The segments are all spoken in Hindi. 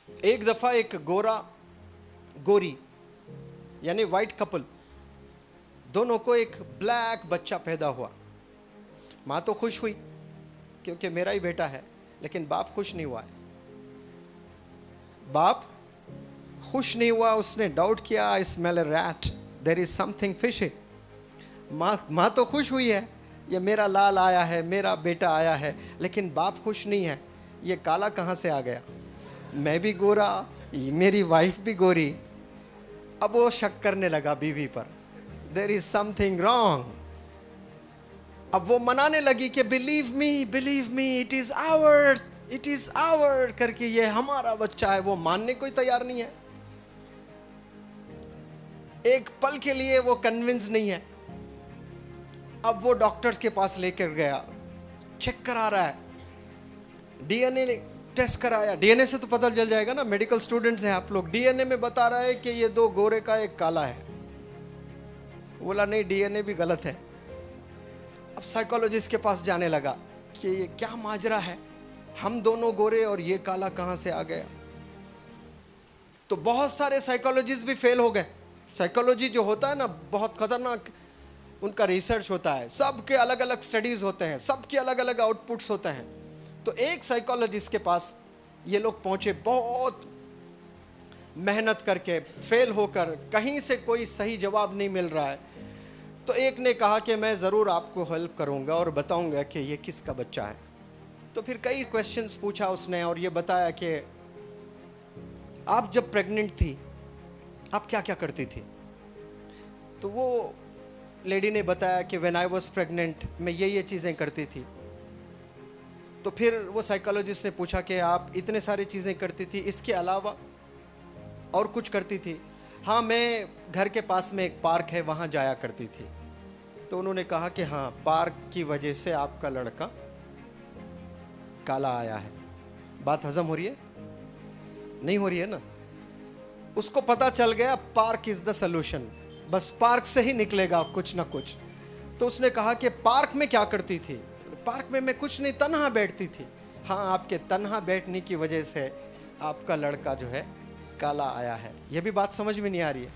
एक दफा एक गोरा गोरी यानी वाइट कपल, दोनों को एक ब्लैक बच्चा पैदा हुआ। माँ तो खुश हुई क्योंकि मेरा ही बेटा है, लेकिन बाप खुश नहीं हुआ है। बाप खुश नहीं हुआ, उसने डाउट किया, I smell a rat, there is something fishy. माँ तो खुश हुई है, ये मेरा लाल आया है, मेरा बेटा आया है, लेकिन बाप खुश नहीं है, ये काला कहाँ से आ गया? मैं भी गोरा, मेरी वाइफ भी गोरी। अब वो शक करने लगा बीवी पर, देयर इज समथिंग रॉन्ग। अब वो मनाने लगी कि believe me it is our करके, ये हमारा बच्चा है। वो मानने को ही तैयार नहीं है, एक पल के लिए वो कन्विंस नहीं है। अब वो डॉक्टर्स के पास लेकर गया, चेक करा रहा है, डीएनए टेस्ट कराया। डीएनए से तो पता चल जाएगा ना, मेडिकल स्टूडेंट्स हैं आप लोग। डीएनए में बता रहा है कि ये दो गोरे का एक काला है। बोला नहीं, डीएनए भी गलत है। अब साइकोलॉजिस्ट के पास जाने लगा कि ये क्या माजरा है, हम दोनों गोरे और ये काला कहां से आ गया। तो बहुत सारे साइकोलॉजिस्ट भी फेल हो गए। साइकोलॉजी जो होता है ना, बहुत खतरनाक उनका रिसर्च होता है, सबके अलग अलग स्टडीज होते हैं, सबके अलग अलग आउटपुट्स होते हैं। तो एक साइकोलॉजिस्ट के पास ये लोग पहुंचे, बहुत मेहनत करके, फेल होकर, कहीं से कोई सही जवाब नहीं मिल रहा है। तो एक ने कहा कि मैं ज़रूर आपको हेल्प करूंगा और बताऊंगा कि ये किसका बच्चा है। तो फिर कई क्वेश्चंस पूछा उसने और ये बताया कि आप जब प्रेग्नेंट थी आप क्या क्या करती थी। तो वो लेडी ने बताया कि व्हेन आई वाज प्रेग्नेंट मैं ये चीज़ें करती थी। तो फिर वो साइकोलॉजिस्ट ने पूछा कि आप इतने सारी चीज़ें करती थी, इसके अलावा और कुछ करती थी? हाँ, मैं घर के पास में एक पार्क है, वहाँ जाया करती थी। तो उन्होंने कहा कि हाँ, पार्क की वजह से आपका लड़का काला आया है। बात हजम हो रही है? नहीं हो रही है ना? उसको पता चल गया park is the solution, bus park से ही निकलेगा कुछ ना कुछ। तो उसने कहा कि पार्क में क्या करती थी? पार्क में मैं कुछ नहीं, तन्हा बैठती थी। हाँ, आपके तन्हा बैठने की वजह से आपका लड़का जो है काला आया है। यह भी बात समझ में नहीं आ रही है।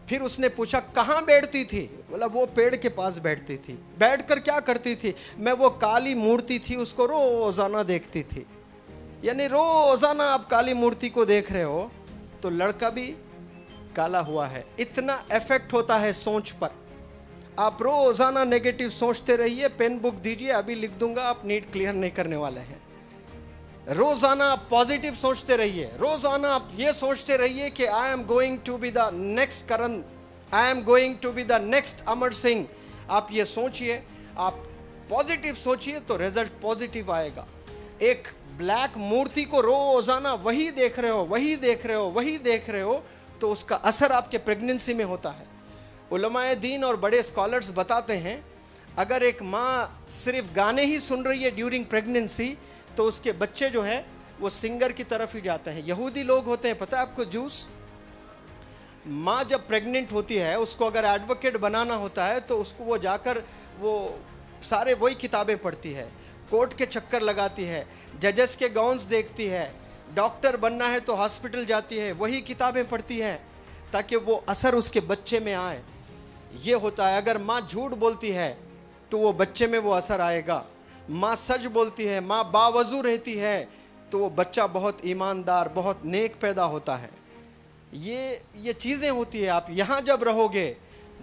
फिर उसने पूछा कहाँ बैठती थी? बोला वो पेड़ के पास बैठती थी। बैठकर क्या करती थी? मैं वो काली मूर्ति थी उसको रोजाना देखती थी। यानी रोजाना आप काली मूर्ति को देख रहे हो तो लड़का भी काला हुआ है। इतना इफेक्ट होता है सोच पर। आप रोजाना नेगेटिव सोचते रहिए, पेन बुक दीजिए, अभी लिख दूंगा, आप नीट क्लियर नहीं करने वाले हैं। रोजाना आप पॉजिटिव सोचते रहिए, रोजाना आप ये सोचते रहिए कि I am going to be the next Karan, I am going to be the next Amar Singh. आप ये सोचिए, आप पॉजिटिव सोचिए तो रिजल्ट पॉजिटिव आएगा। एक ब्लैक मूर्ति को रोजाना वही देख रहे हो, वही देख रहे हो, वही देख रहे हो, तो उसका असर आपके प्रेगनेंसी में होता है। उलमाए दीन और बड़े स्कॉलर्स बताते हैं, अगर एक माँ सिर्फ गाने ही सुन रही है ड्यूरिंग प्रेगनेंसी तो उसके बच्चे जो है वो सिंगर की तरफ ही जाते हैं। यहूदी लोग होते हैं, पता है आपको, जूस। माँ जब प्रेग्नेंट होती है उसको अगर एडवोकेट बनाना होता है तो उसको वो जाकर वो सारे वही किताबें पढ़ती है, कोर्ट के चक्कर लगाती है, जजेस के गाउन्स देखती है, डॉक्टर बनना है तो हॉस्पिटल जाती है, वही किताबें पढ़ती है ताकि वो असर उसके बच्चे में आए। ये होता है। अगर माँ झूठ बोलती है तो वो बच्चे में वो असर आएगा। माँ सच बोलती है, माँ बावजू रहती है तो वो बच्चा बहुत ईमानदार, बहुत नेक पैदा होता है। ये चीज़ें होती है। आप यहाँ जब रहोगे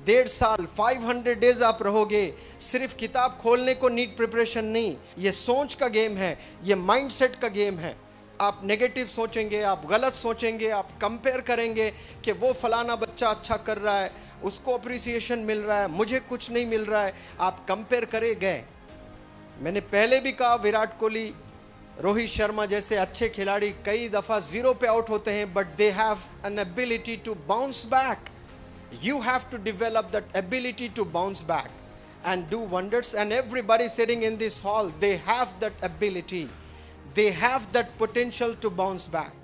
1.5 साल 500 डेज आप रहोगे, सिर्फ किताब खोलने को नीट प्रिपरेशन नहीं, ये सोच का गेम है, ये माइंडसेट का गेम है। आप नेगेटिव सोचेंगे, आप गलत सोचेंगे, आप कंपेयर करेंगे कि वो फलाना बच्चा अच्छा कर रहा है, उसको अप्रिसिएशन मिल रहा है, मुझे कुछ नहीं मिल रहा है। आप कंपेयर करे गए। मैंने पहले भी कहा, विराट कोहली, रोहित शर्मा जैसे अच्छे खिलाड़ी कई दफ़ा 0 पे आउट होते हैं, but they have an ability to bounce back. You have to develop that ability to bounce back and do wonders. And everybody sitting in this hall, they have that ability. They have that potential to bounce back.